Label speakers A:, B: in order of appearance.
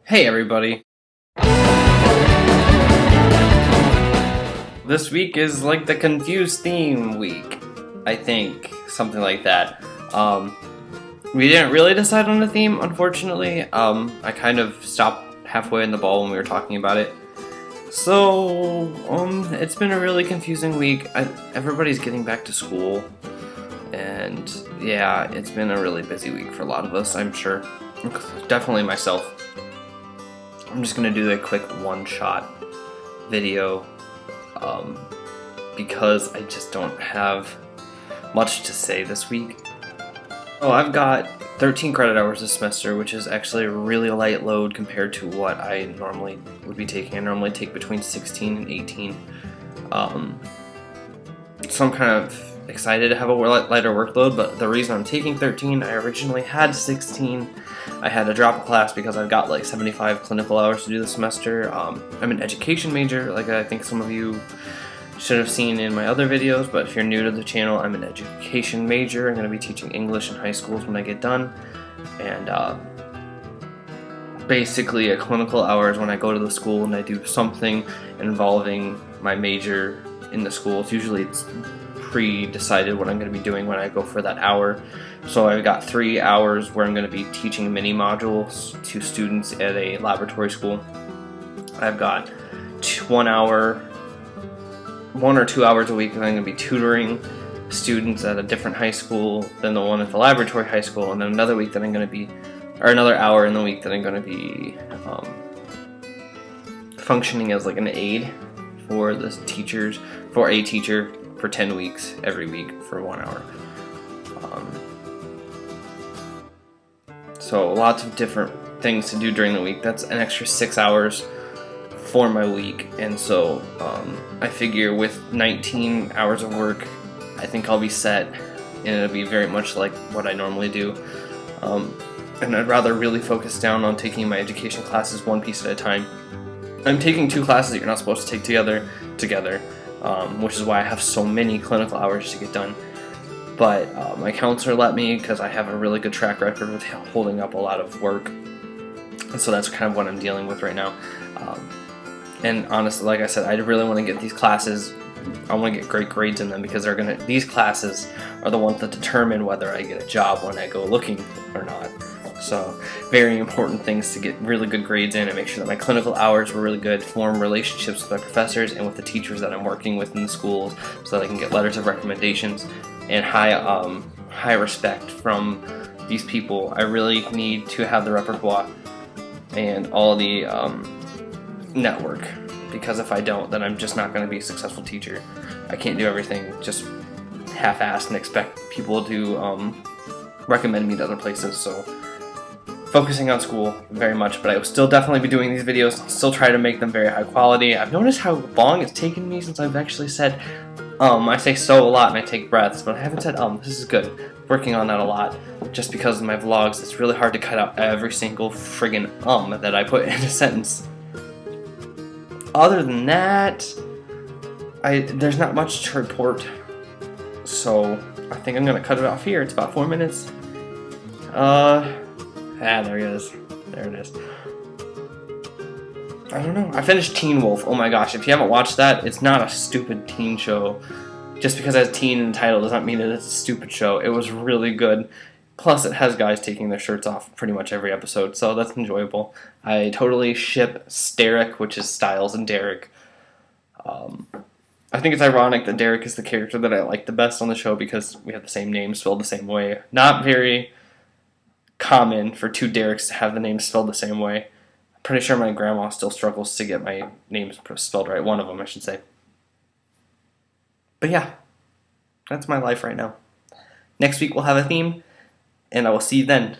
A: Hey everybody. This week is like the confused theme week, I think, something like that. We didn't really decide on a theme, unfortunately. I kind of stopped halfway in the ball when we were talking about it. So, it's been a really confusing week. Everybody's getting back to school, and yeah, it's been a really busy week for a lot of us, I'm sure. Definitely myself. I'm just gonna do a quick one-shot video because I just don't have much to say this week. Oh, I've got 13 credit hours this semester, which is actually a really light load compared to what I normally would be taking. I normally take between 16 and 18. So I'm kind of excited to have a lighter workload, but the reason I'm taking 13, I originally had 16. I had to drop a class because I've got like 75 clinical hours to do this semester. I'm an education major, like I think some of you should have seen in my other videos, but if you're new to the channel, I'm an education major. I'm going to be teaching English in high schools when I get done, and basically a clinical hours when I go to the school and I do something involving my major in the schools. Usually it's pre-decided what I'm going to be doing when I go for that hour. So I've got 3 hours where I'm going to be teaching mini modules to students at a laboratory school. I've got 1 or 2 hours a week that I'm going to be tutoring students at a different high school than the one at the laboratory high school, and then another week that I'm going to be, or another hour in the week that I'm going to be functioning as like an aide for the teachers, for a teacher for 10 weeks every week for 1 hour. So lots of different things to do during the week. That's an extra 6 hours for my week, and so I figure with 19 hours of work, I think I'll be set, and it'll be very much like what I normally do. And I'd rather really focus down on taking my education classes one piece at a time. I'm taking 2 classes that you're not supposed to take together, which is why I have so many clinical hours to get done. But my counselor let me because I have a really good track record with holding up a lot of work, and so that's kind of what I'm dealing with right now. And honestly, like I said, I really want to get these classes. I want to get great grades in them because these classes are the ones that determine whether I get a job when I go looking or not. So very important things to get really good grades in and make sure that my clinical hours were really good, form relationships with my professors and with the teachers that I'm working with in the schools so that I can get letters of recommendations and high respect from these people. I really need to have the repertoire and all the network, because if I don't, then I'm just not going to be a successful teacher. I can't do everything just half-assed and expect people to recommend me to other places. So focusing on school very much, but I will still definitely be doing these videos. I'll still try to make them very high quality. I've noticed how long it's taken me since I've actually said I say so a lot and I take breaths, but I haven't said This is good. Working on that a lot. Just because of my vlogs, it's really hard to cut out every single friggin' that I put in a sentence. Other than that, there's not much to report, so I think I'm gonna cut it off here. It's about 4 minutes. There it is. There it is. I don't know. I finished Teen Wolf. Oh my gosh, if you haven't watched that, it's not a stupid teen show. Just because it has teen in the title does not mean that it's a stupid show. It was really good. Plus, it has guys taking their shirts off pretty much every episode, so that's enjoyable. I totally ship Steric, which is Styles and Derek. I think it's ironic that Derek is the character that I like the best on the show because we have the same name spelled the same way. Not very common for 2 Dereks to have the name spelled the same way. I'm pretty sure my grandma still struggles to get my name spelled right. One of them, I should say. But yeah, that's my life right now. Next week we'll have a theme, and I will see you then.